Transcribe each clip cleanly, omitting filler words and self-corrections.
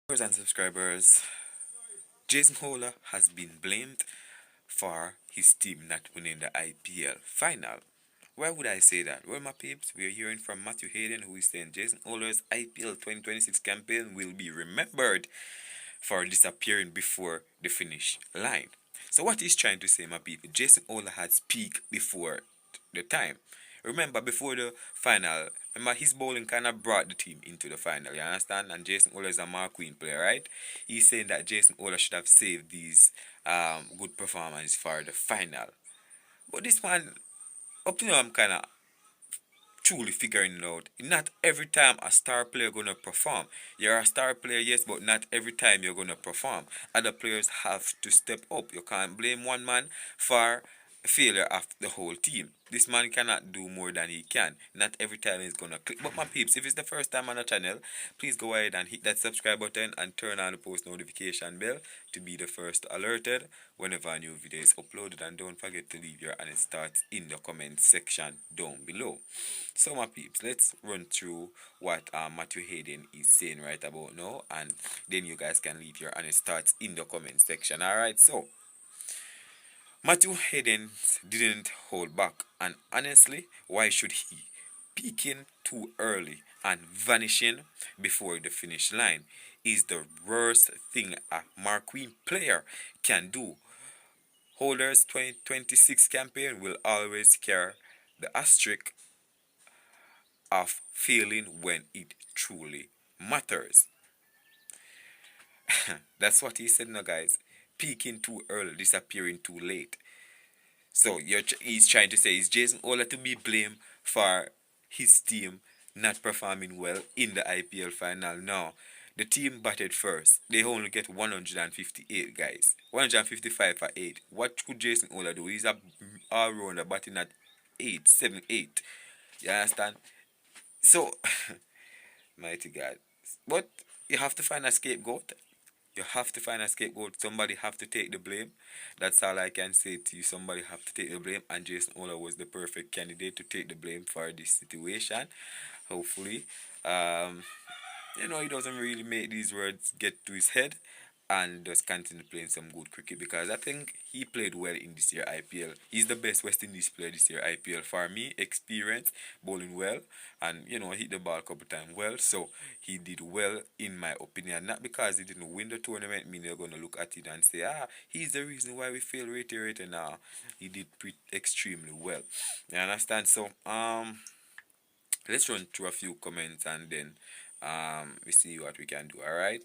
Viewers and subscribers, Jason Holler has been blamed for his team not winning the IPL final. Why would I say that? Well, my peeps, we are hearing from Matthew Hayden, who is saying Jason Holler's IPL 2026 campaign will be remembered for disappearing before the finish line. So what he's trying to say, my people, Jason Holler had peaked before the time. Remember, before the final, remember his bowling kind of brought the team into the final, you understand? And Jason Ola is a Mark Queen player, right? He's saying that Jason Ola should have saved these good performance for the final. But this one, up to now, I'm kind of truly figuring it out. Not every time a star player gonna perform. You're a star player, yes, but not every time you're gonna perform. Other players have to step up. You can't blame one man for failure of the whole team. This man cannot do more than he can. Not every time he's gonna click. But my peeps, if it's the first time on the channel, please go ahead and hit that subscribe button and turn on the post notification bell to be the first alerted whenever a new video is uploaded. And don't forget to leave your honest thoughts in the comment section down below. So my peeps, let's run through what Matthew Hayden is saying right about now, and then you guys can leave your honest thoughts in the comment section. Alright, so Matthew Hayden didn't hold back, and honestly, why should he? Peaking too early and vanishing before the finish line is the worst thing a Marquee player can do. Holder's 2026 campaign will always carry the asterisk of failing when it truly matters. That's what he said now, guys. Peaking too early, disappearing too late. So he's trying to say, is Jason Ola to be blamed for his team not performing well in the IPL final? No. The team batted first. They only get 158, guys. 155 for 8. What could Jason Ola do? He's a all-rounder batting at 8, 7, 8. You understand? So, mighty God. But you have to find a scapegoat. You have to find a scapegoat. Somebody have to take the blame. That's all I can say to you. Somebody have to take the blame. And Jason Ola was the perfect candidate to take the blame for this situation. Hopefully. He doesn't really make these words get to his head and just continue playing some good cricket, because I think he played well in this year IPL. He's the best West Indies player this year IPL for me. Experience, bowling well, and hit the ball a couple times well. So he did well in my opinion. Not because he didn't win the tournament mean you're gonna look at it and say, he's the reason why we failed rated. Now he did extremely well. You understand? So let's run through a few comments and then we see what we can do. Alright.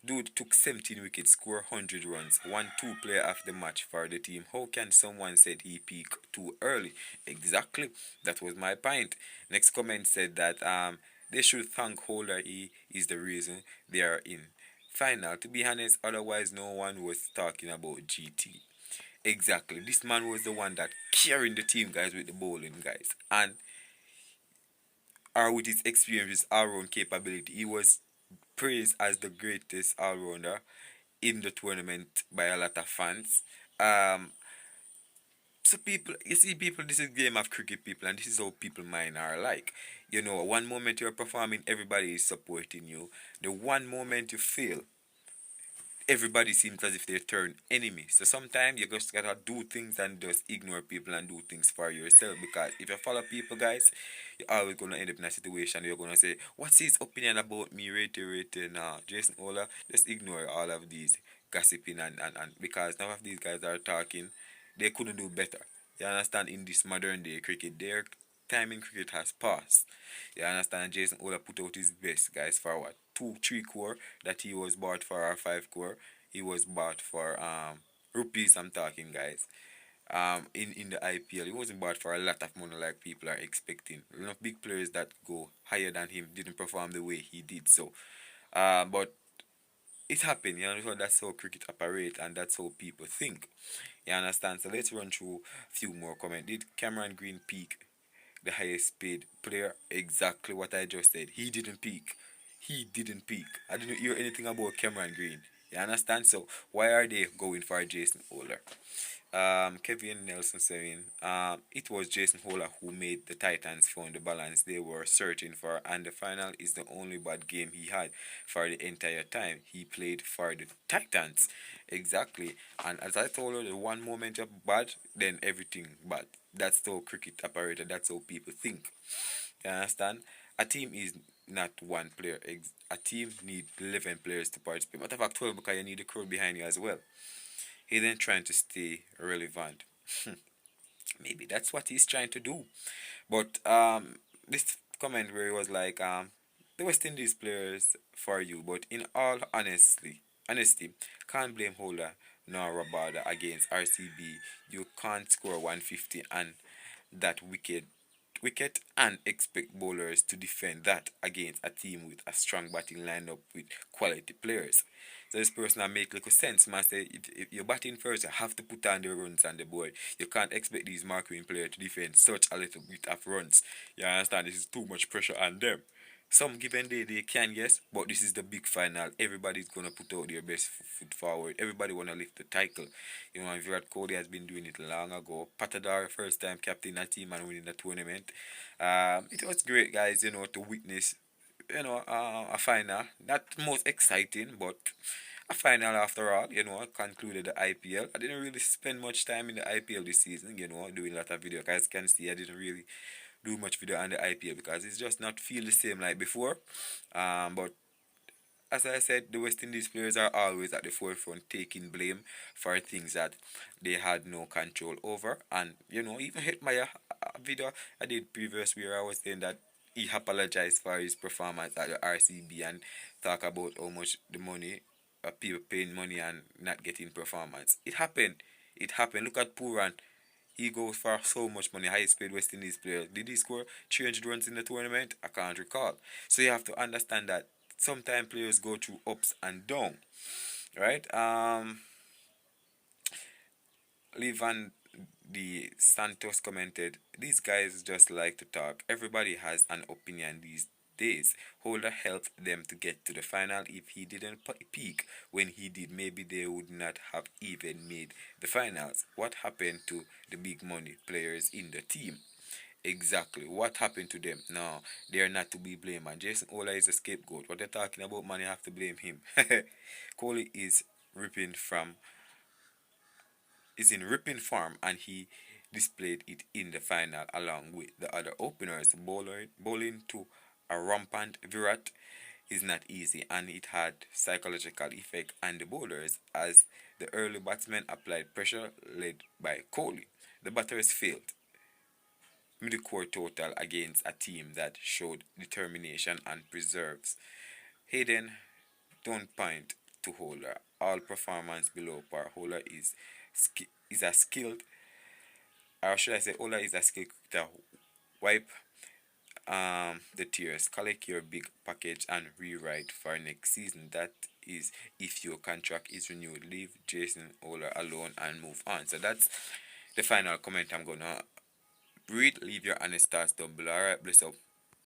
Dude took 17 wickets, scored 100 runs, won 2 player of the match for the team. How can someone said he peaked too early? Exactly. That was my point. Next comment said that they should thank Holder. He is the reason they are in final. To be honest, otherwise no one was talking about GT. Exactly. This man was the one that carrying the team, guys, with the bowling, guys. And or with his experience, his all-round capability, he was praised as the greatest all-rounder in the tournament by a lot of fans. Um, so people, you see, people, this is game of cricket, people, and this is how people mind are like. One moment you're performing, everybody is supporting you. The one moment you fail, everybody seems as if they turn enemy. So sometimes you just gotta do things and just ignore people and do things for yourself. Because if you follow people, guys, you're always gonna end up in a situation where you're gonna say, "What's his opinion about me?" Rating, Jason Ola. Just ignore all of these gossiping and because none of these guys are talking, they couldn't do better. You understand? In this modern day cricket, their time in cricket has passed. You understand? Jason Ola put out his best, guys, for what? 2, 3 crore that he was bought for, or 5 crore. He was bought for rupees, I'm talking, guys. In the IPL, he wasn't bought for a lot of money like people are expecting. Big players that go higher than him didn't perform the way he did. So, but it happened, so that's how cricket operates and that's how people think. You understand? So let's run through a few more comments. Did Cameron Green peak the highest paid player? Exactly what I just said. He didn't peak. He didn't peak. I didn't hear anything about Cameron Green. You understand? So why are they going for Jason Oler? Kevin Nelson saying, it was Jason Holler who made the Titans find the balance they were searching for, and the final is the only bad game he had for the entire time he played for the Titans. Exactly. And as I told you, the one moment you're bad, then everything bad. That's how cricket operator. That's how people think. You understand? A team is not one player. A team need 11 players to participate. Matter of fact, 12 because you need a crowd behind you as well. He then trying to stay relevant. Maybe that's what he's trying to do. But this comment where he was like, the West Indies players for you, but in all honesty, can't blame Holder nor Rabada against RCB. You can't score 150 and that wicket and expect bowlers to defend that against a team with a strong batting lineup with quality players. So this person that make little sense, man. Say if you're batting first, you have to put on the runs on the board. You can't expect these marking players to defend such a little bit of runs. You understand? This is too much pressure on them. Some given day they can, yes, but this is the big final. Everybody's gonna put out their best foot forward. Everybody wanna lift the title. You know, Virat Kohli has been doing it long ago. Patadar, first time captain a team and winning the tournament. It was great, guys. You know, to witness, a final. Not the most exciting, but a final after all. You know, I concluded the IPL. I didn't really spend much time in the IPL this season. You know, doing a lot of video. Guys can see I didn't really do much video on the IPL because it's just not feel the same like before. But as I said, the West Indies players are always at the forefront taking blame for things that they had no control over. And, you know, even hit my video I did previous where I was saying that he apologized for his performance at the RCB and talk about how much the money, people paying money and not getting performance. It happened. It happened. Look at Puran. He goes for so much money, highest paid West Indies player. Did he score 300 runs in the tournament? I can't recall. So you have to understand that sometimes players go through ups and downs, right? Levan the Santos commented, "These guys just like to talk. Everybody has an opinion these days. Holder helped them to get to the final. If he didn't peak when he did, maybe they would not have even made the finals. What happened to the big money players in the team?" Exactly. What happened to them? No, they are not to be blamed. And Jason Ola is a scapegoat. What they're talking about, man, you have to blame him. Kohli ripping from is in ripping form, and he displayed it in the final along with the other openers. Bowling to a rampant Virat is not easy, and it had psychological effect on the bowlers as the early batsmen applied pressure led by Kohli. The batters failed mid-core total against a team that showed determination and preserves. Hayden don't point to Holder. All performance below par. Holder is a skilled, or should I say, Holder is a skilled to wipe the tears, collect your big package and rewrite for next season. That is if your contract is renewed. Leave Jason Holder alone and move on. So that's the final comment I'm gonna read. Leave your honest thoughts down below. Alright, bless up.